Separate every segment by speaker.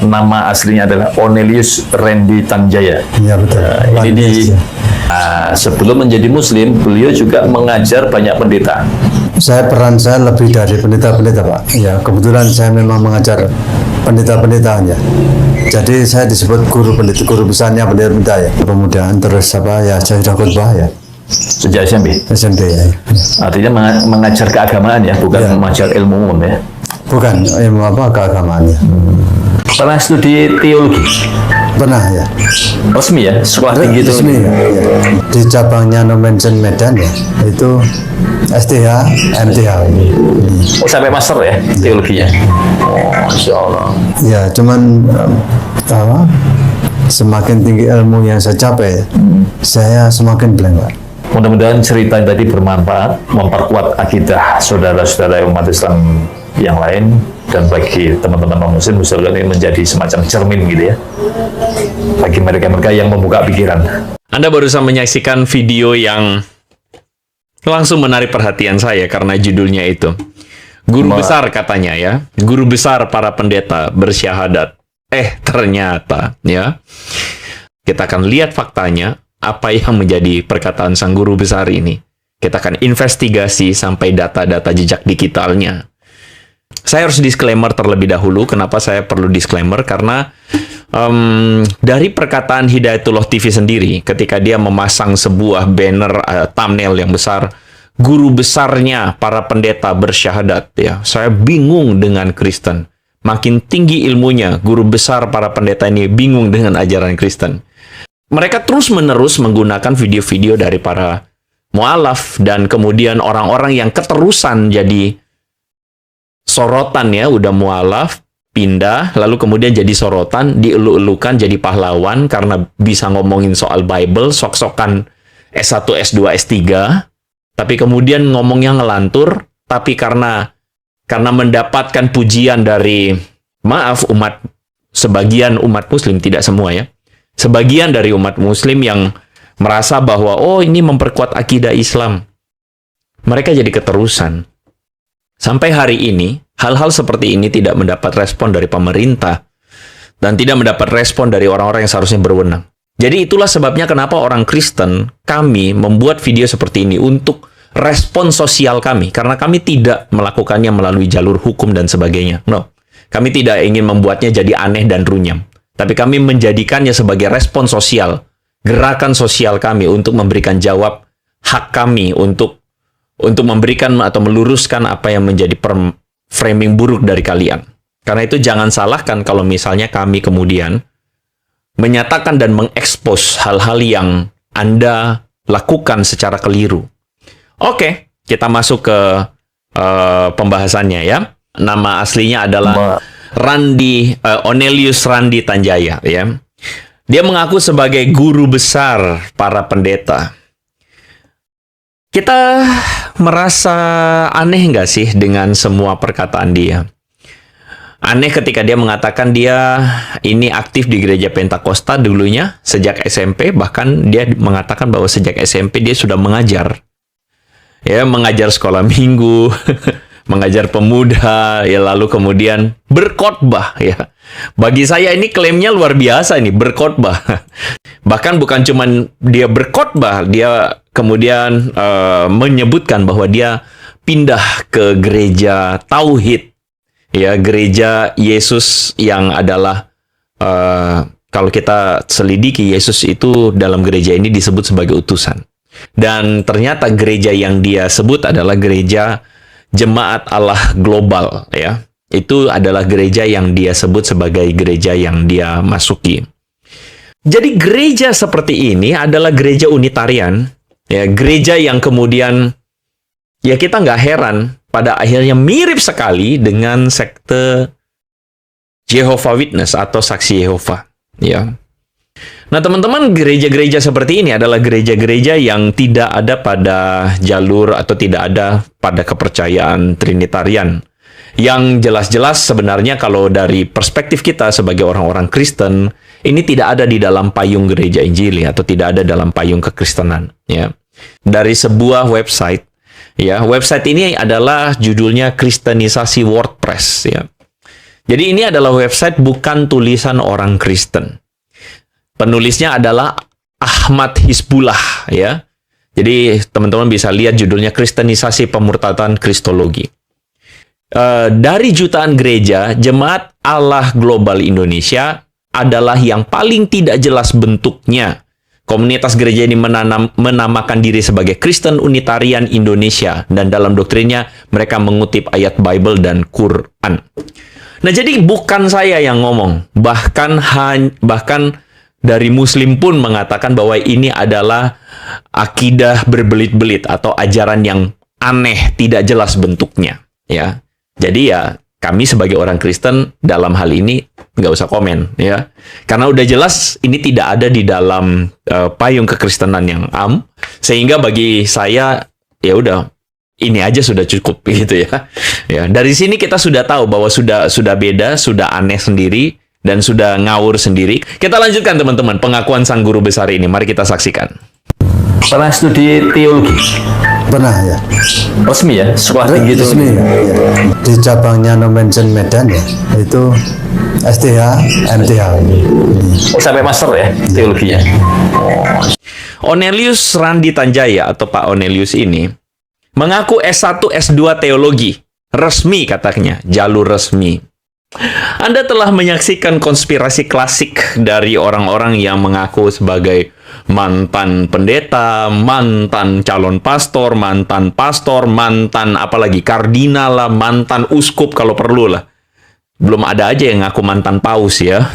Speaker 1: nama aslinya adalah Onelius Randy Tanjaya.
Speaker 2: Iya betul.
Speaker 1: Sebelum menjadi Muslim, beliau juga mengajar banyak pendeta.
Speaker 2: Peran saya lebih dari pendeta-pendeta, Pak. Ya, kebetulan saya memang mengajar pendeta-pendetanya. Jadi saya disebut guru besarnya pendeta ya. Kemudian terus ya saya sudah khotbah ya.
Speaker 1: Sejak SMP.
Speaker 2: SMP ya.
Speaker 1: Artinya mengajar keagamaan ya, bukan mengajar ilmu umum ya.
Speaker 2: Bukan ilmu keagamaan ya.
Speaker 1: Pernah studi teologi?
Speaker 2: Pernah ya.
Speaker 1: Resmi ya, sekolah tinggi itu.
Speaker 2: Resmi ya. Di cabangnya Nomensen Medan ya. Itu STH, MTH.
Speaker 1: Sampai master ya teologinya. Masya Allah.
Speaker 2: Ya, cuman semakin tinggi ilmu yang saya capai, saya semakin blank, Pak.
Speaker 1: Mudah-mudahan cerita yang tadi bermanfaat, memperkuat akidah saudara-saudara umat Islam yang lain, dan bagi teman-teman non-muslim misalkan ini menjadi semacam cermin gitu ya bagi mereka-mereka yang membuka pikiran.
Speaker 3: Anda barusan menyaksikan video yang langsung menarik perhatian saya karena judulnya itu guru besar katanya ya, guru besar para pendeta bersyahadat. Ternyata ya, kita akan lihat faktanya apa yang menjadi perkataan sang guru besar ini. Kita akan investigasi sampai data-data jejak digitalnya. Saya harus disclaimer terlebih dahulu. Kenapa saya perlu disclaimer? Karena dari perkataan Hidayatullah TV sendiri, ketika dia memasang sebuah banner thumbnail yang besar, guru besarnya para pendeta bersyahadat, ya, saya bingung dengan Kristen. Makin tinggi ilmunya, guru besar para pendeta ini bingung dengan ajaran Kristen. Mereka terus-menerus menggunakan video-video dari para mu'alaf dan kemudian orang-orang yang keterusan jadi sorotan ya, udah mu'alaf, pindah, lalu kemudian jadi sorotan, dielu-elukan jadi pahlawan karena bisa ngomongin soal Bible, sok-sokan S1, S2, S3, tapi kemudian ngomongnya ngelantur, tapi karena mendapatkan pujian dari, sebagian umat muslim, tidak semua ya, sebagian dari umat muslim yang merasa bahwa, oh ini memperkuat akidah Islam. Mereka jadi keterusan. Sampai hari ini, hal-hal seperti ini tidak mendapat respon dari pemerintah dan tidak mendapat respon dari orang-orang yang seharusnya berwenang. Jadi itulah sebabnya kenapa orang Kristen, kami membuat video seperti ini untuk respon sosial kami. Karena kami tidak melakukannya melalui jalur hukum dan sebagainya. No, kami tidak ingin membuatnya jadi aneh dan runyam. Tapi kami menjadikannya sebagai respon sosial, gerakan sosial kami untuk memberikan jawab hak kami untuk memberikan atau meluruskan apa yang menjadi framing buruk dari kalian. Karena itu jangan salahkan kalau misalnya kami kemudian menyatakan dan mengekspos hal-hal yang Anda lakukan secara keliru. Oke, kita masuk ke pembahasannya ya. Nama aslinya adalah Onelius Randy Tanjaya ya. Dia mengaku sebagai guru besar para pendeta. Kita merasa aneh nggak sih dengan semua perkataan dia? Aneh ketika dia mengatakan dia ini aktif di gereja Pentakosta dulunya sejak SMP, bahkan dia mengatakan bahwa sejak SMP dia sudah mengajar. Ya, mengajar sekolah minggu, mengajar pemuda, ya lalu kemudian berkhotbah ya. Bagi saya ini klaimnya luar biasa ini, berkhotbah. Bahkan bukan cuman dia berkhotbah, dia kemudian menyebutkan bahwa dia pindah ke gereja Tauhid, ya, gereja Yesus yang adalah kalau kita selidiki, Yesus itu dalam gereja ini disebut sebagai utusan. Dan ternyata gereja yang dia sebut adalah gereja Jemaat Allah Global, ya. Itu adalah gereja yang dia sebut sebagai gereja yang dia masuki. Jadi gereja seperti ini adalah gereja unitarian, ya, gereja yang kemudian ya kita nggak heran pada akhirnya mirip sekali dengan sekte Jehovah Witness atau saksi Yehova, ya. Nah, teman-teman, gereja-gereja seperti ini adalah gereja-gereja yang tidak ada pada jalur atau tidak ada pada kepercayaan Trinitarian. Yang jelas-jelas sebenarnya kalau dari perspektif kita sebagai orang-orang Kristen, ini tidak ada di dalam payung gereja Injili atau tidak ada dalam payung kekristenan, ya. Dari sebuah website, ya, website ini adalah judulnya Kristenisasi WordPress, ya. Jadi ini adalah website bukan tulisan orang Kristen. Penulisnya adalah Ahmad Hizbullah, ya. Jadi teman-teman bisa lihat judulnya Kristenisasi Pemurtadan Kristologi. Dari jutaan gereja, Jemaat Allah Global Indonesia adalah yang paling tidak jelas bentuknya. Komunitas gereja ini menamakan diri sebagai Kristen Unitarian Indonesia, dan dalam doktrinnya mereka mengutip ayat Bible dan Quran. Nah, jadi bukan saya yang ngomong, bahkan dari Muslim pun mengatakan bahwa ini adalah akidah berbelit-belit atau ajaran yang aneh, tidak jelas bentuknya, ya. Jadi ya, kami sebagai orang Kristen dalam hal ini nggak usah komen, ya. Karena udah jelas ini tidak ada di dalam payung kekristenan yang sehingga bagi saya ya udah ini aja sudah cukup gitu ya. Ya, dari sini kita sudah tahu bahwa sudah beda, sudah aneh sendiri dan sudah ngawur sendiri. Kita lanjutkan teman-teman pengakuan sang guru besar ini. Mari kita saksikan.
Speaker 1: Pernah studi teologi?
Speaker 2: Pernah ya.
Speaker 1: Resmi ya? Sekolah tinggi itu?
Speaker 2: Resmi ya. Di cabangnya Nomensen Medan ya, itu STH, MTH.
Speaker 1: Oh, sampai master ya teologinya?
Speaker 3: Onelius Randi Tanjaya atau Pak Onelius ini mengaku S1, S2 teologi. Resmi katanya, jalur resmi. Anda telah menyaksikan konspirasi klasik dari orang-orang yang mengaku sebagai mantan pendeta, mantan calon pastor, mantan apalagi kardinal lah, mantan uskup kalau perlu lah. Belum ada aja yang ngaku mantan paus ya.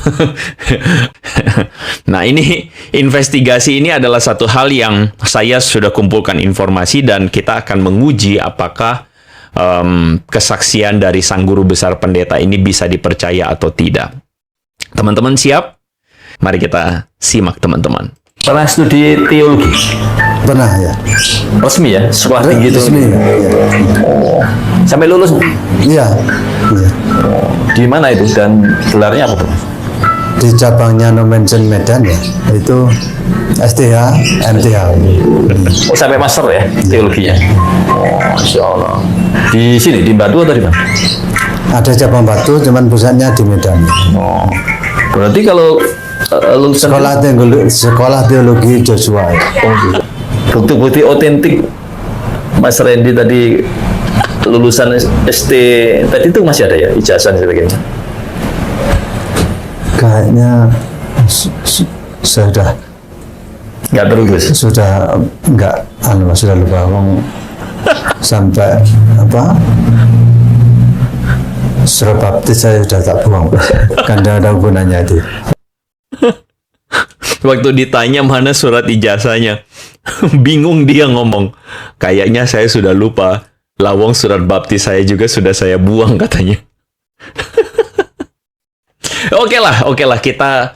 Speaker 3: Nah, ini investigasi ini adalah satu hal yang saya sudah kumpulkan informasi dan kita akan menguji apakah kesaksian dari sang guru besar pendeta ini bisa dipercaya atau tidak. Teman-teman siap? Mari kita simak teman-teman.
Speaker 1: Pernah studi teologi?
Speaker 2: Pernah ya.
Speaker 1: Resmi ya? Sekolah tinggi itu?
Speaker 2: Resmi ya.
Speaker 1: Oh, sampai lulus?
Speaker 2: Iya. Iya.
Speaker 1: Di mana itu dan gelarnya apa tuh?
Speaker 2: Di cabangnya Nomensen Medan ya, itu STH, MTH.
Speaker 1: Oh, sampai master ya teologinya? Oh, Masya Allah. Di sini, di Batu atau di mana?
Speaker 2: Ada cabang Batu, cuman pusatnya di Medan.
Speaker 1: Oh, berarti kalau lulusan
Speaker 2: Sekolah teologi Joshua. Ya.
Speaker 1: Oh, gitu. Bukti-bukti otentik Mas Randy tadi lulusan ST tadi itu masih ada ya ijazah dan sebagainya?
Speaker 2: Kayaknya sudah
Speaker 1: Nggak terus?
Speaker 2: sudah sudah lupa sampai apa surat baptis saya sudah tak buang, kan tidak ada gunanya itu.
Speaker 3: Waktu ditanya mana surat ijazahnya, bingung dia ngomong. Kayaknya saya sudah lupa. Lawang surat baptis saya juga sudah saya buang katanya. Oke lah kita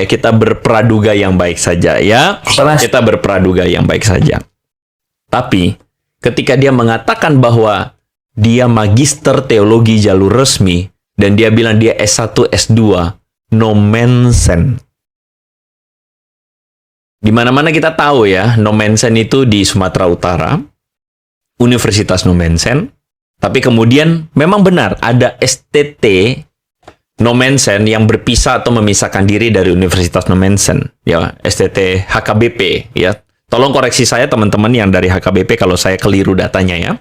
Speaker 3: kita berpraduga yang baik saja ya. Kita berpraduga yang baik saja. Tapi ketika dia mengatakan bahwa dia magister teologi jalur resmi dan dia bilang dia S1, S2 Nomensen. Di mana-mana kita tahu ya, Nomensen itu di Sumatera Utara, Universitas Nomensen. Tapi kemudian memang benar ada STT Nomensen yang berpisah atau memisahkan diri dari Universitas Nomensen, ya, STT HKBP, ya. Tolong koreksi saya teman-teman yang dari HKBP kalau saya keliru datanya ya.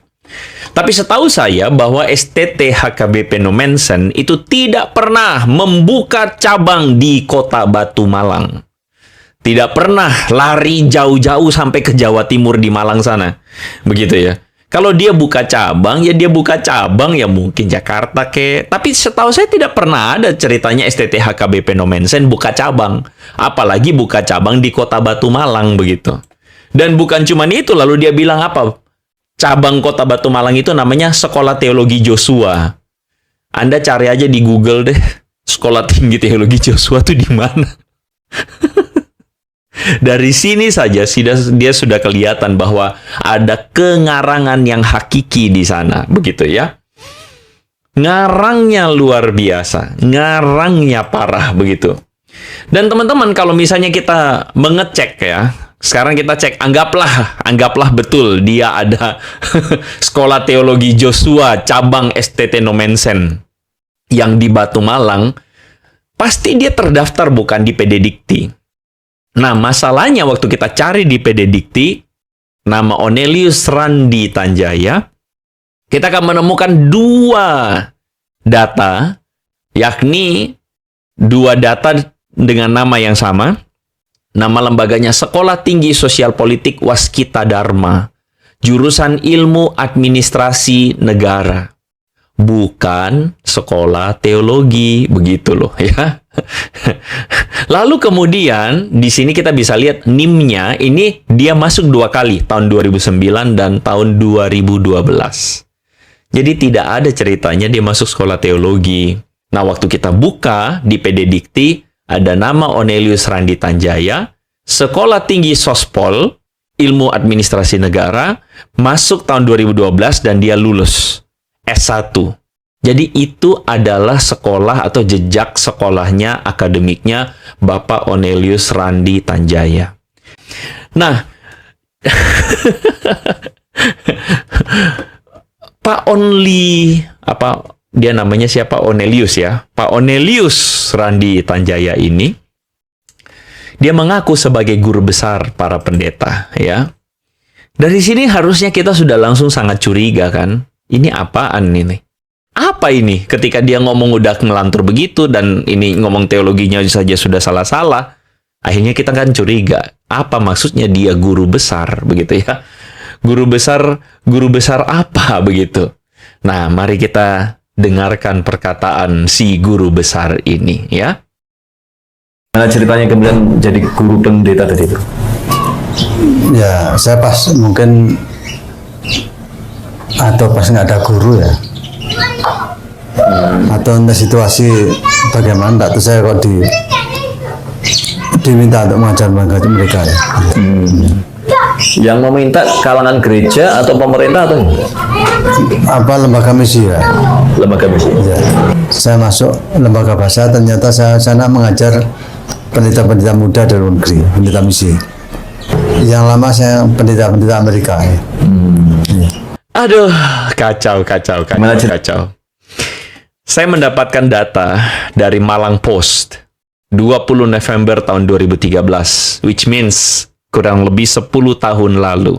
Speaker 3: Tapi setahu saya bahwa STT HKBP Nomensen itu tidak pernah membuka cabang di Kota Batu Malang. Tidak pernah lari jauh-jauh sampai ke Jawa Timur di Malang sana. Begitu ya. Kalau dia buka cabang, ya dia buka cabang ya mungkin Jakarta ke. Tapi setahu saya tidak pernah ada ceritanya STT HKBP Nomensen buka cabang. Apalagi buka cabang di Kota Batu Malang begitu. Dan bukan cuma itu, lalu dia bilang apa? Cabang Kota Batu Malang itu namanya Sekolah Teologi Joshua. Anda cari aja di Google deh. Sekolah Tinggi Teologi Joshua itu di mana? Dari sini saja dia sudah kelihatan bahwa ada kengarangan yang hakiki di sana, begitu ya. Ngarangnya luar biasa, ngarangnya parah begitu. Dan teman-teman kalau misalnya kita mengecek ya, sekarang kita cek, anggaplah betul dia ada Sekolah Teologi Joshua cabang STT Nomensen yang di Batu Malang, pasti dia terdaftar bukan di PD Dikti. Nah, masalahnya waktu kita cari di PD Dikti, nama Onelius Randi Tanjaya, kita akan menemukan 2 data, yakni 2 data dengan nama yang sama. Nama lembaganya Sekolah Tinggi Sosial Politik Waskita Dharma, jurusan Ilmu Administrasi Negara. Bukan sekolah teologi, begitu loh ya. Lalu kemudian di sini kita bisa lihat NIM-nya ini dia masuk 2 kali, tahun 2009 dan tahun 2012. Jadi tidak ada ceritanya dia masuk sekolah teologi. Nah, waktu kita buka di PD Dikti, ada nama Onelius Randi Tanjaya, Sekolah Tinggi Sospol, Ilmu Administrasi Negara, masuk tahun 2012 dan dia lulus S1. Jadi itu adalah sekolah atau jejak sekolahnya, akademiknya Bapak Onelius Randi Tanjaya. Nah, Pak Onli, dia namanya siapa? Onelius ya. Pak Onelius Randi Tanjaya ini, dia mengaku sebagai guru besar para pendeta ya. Dari sini harusnya kita sudah langsung sangat curiga kan. Ini apaan ini? Apa ini? Ketika dia ngomong udah ngelantur begitu dan ini ngomong teologinya saja sudah salah-salah. Akhirnya kita kan curiga. Apa maksudnya dia guru besar begitu ya? Guru besar apa begitu? Nah, mari kita dengarkan perkataan si guru besar ini ya.
Speaker 1: Nah, ceritanya kemudian jadi guru pendeta tadi itu.
Speaker 2: Ya, saya pas mungkin atau pas nggak ada guru ya, atau entah situasi bagaimana, terus saya kok diminta untuk mengajar mereka ya.
Speaker 1: Yang meminta kalangan gereja atau pemerintah atau
Speaker 2: Apa lembaga misi ya?
Speaker 1: lembaga misi?
Speaker 2: Ya. Saya masuk lembaga bahasa, ternyata saya sana mengajar pendeta-pendeta muda dari luar negeri, pendeta misi. Yang lama saya pendeta-pendeta Amerika ya. Ya.
Speaker 3: Aduh, kacau. Saya mendapatkan data dari Malang Post 20 November tahun 2013, which means kurang lebih 10 tahun lalu.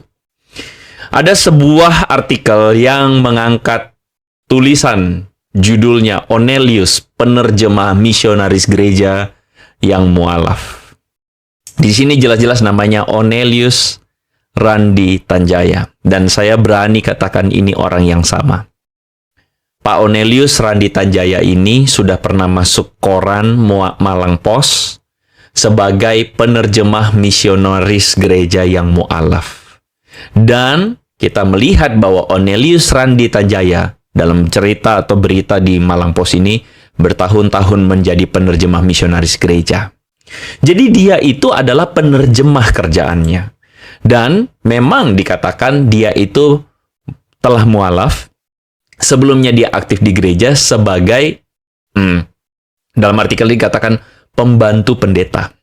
Speaker 3: Ada sebuah artikel yang mengangkat tulisan judulnya Onelius, penerjemah misionaris gereja yang mualaf. Di sini jelas-jelas namanya Onelius Randi Tanjaya. Dan saya berani katakan ini orang yang sama. Pak Onelius Randi Tanjaya ini sudah pernah masuk koran Malang Post sebagai penerjemah misionaris gereja yang mualaf. Dan kita melihat bahwa Onelius Randi Tanjaya dalam cerita atau berita di Malang Post ini bertahun-tahun menjadi penerjemah misionaris gereja. Jadi dia itu adalah penerjemah kerjaannya. Dan memang dikatakan dia itu telah mualaf. Sebelumnya dia aktif di gereja sebagai, dalam artikel dikatakan pembantu pendeta.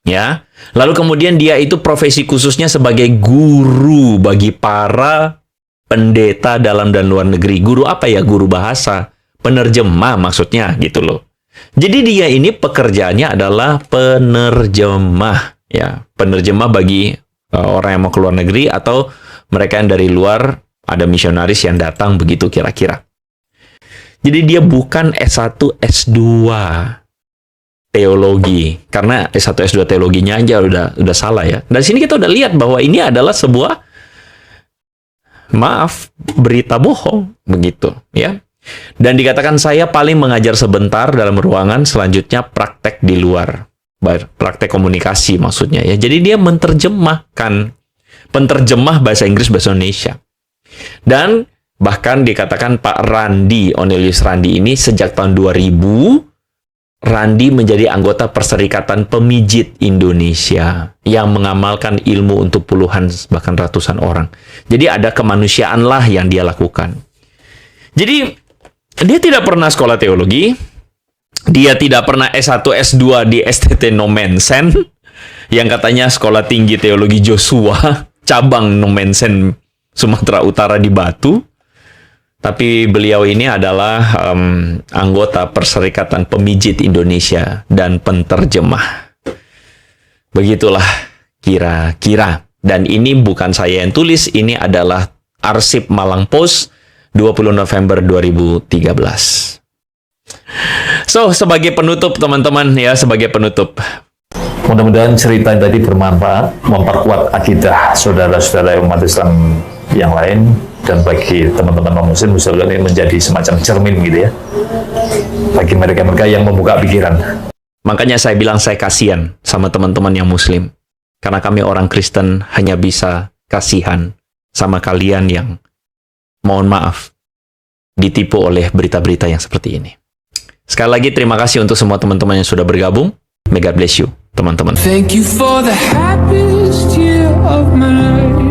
Speaker 3: Ya. Lalu kemudian dia itu profesi khususnya sebagai guru bagi para pendeta dalam dan luar negeri. Guru apa ya? Guru bahasa. Penerjemah maksudnya gitu loh. Jadi dia ini pekerjaannya adalah penerjemah. Ya, penerjemah bagi orang yang mau ke luar negeri atau mereka yang dari luar, ada misionaris yang datang begitu kira-kira. Jadi dia bukan S1, S2 teologi. Karena S1, S2 teologinya aja udah salah ya. Dari sini kita udah lihat bahwa ini adalah sebuah berita bohong begitu ya. Dan dikatakan saya paling mengajar sebentar dalam ruangan, selanjutnya praktek di luar. Praktek komunikasi maksudnya ya. Jadi dia penterjemah bahasa Inggris bahasa Indonesia. Dan bahkan dikatakan Pak Randi, Onelius Randi ini sejak tahun 2000 Randi menjadi anggota Perserikatan Pemijit Indonesia yang mengamalkan ilmu untuk puluhan bahkan ratusan orang. Jadi ada kemanusiaan lah yang dia lakukan. Jadi dia tidak pernah sekolah teologi. Dia tidak pernah S1, S2 di STT Nomensen, yang katanya sekolah tinggi teologi Joshua, cabang Nomensen Sumatera Utara di Batu. Tapi beliau ini adalah anggota Perserikatan Pemijit Indonesia dan penterjemah. Begitulah kira-kira. Dan ini bukan saya yang tulis, ini adalah arsip Malang Post 20 November 2013. So, sebagai penutup teman-teman ya, sebagai penutup.
Speaker 1: Mudah-mudahan cerita yang tadi bermanfaat, memperkuat akidah saudara-saudara umat Islam yang lain, dan bagi teman-teman non-muslim misalkan ini menjadi semacam cermin gitu ya, bagi mereka-mereka yang membuka pikiran.
Speaker 3: Makanya saya bilang saya kasihan sama teman-teman yang muslim. Karena kami orang Kristen hanya bisa kasihan sama kalian yang, mohon maaf, ditipu oleh berita-berita yang seperti ini. Sekali lagi terima kasih untuk semua teman-teman yang sudah bergabung. May God bless you, teman-teman.
Speaker 4: Thank you for the happiest year of my life.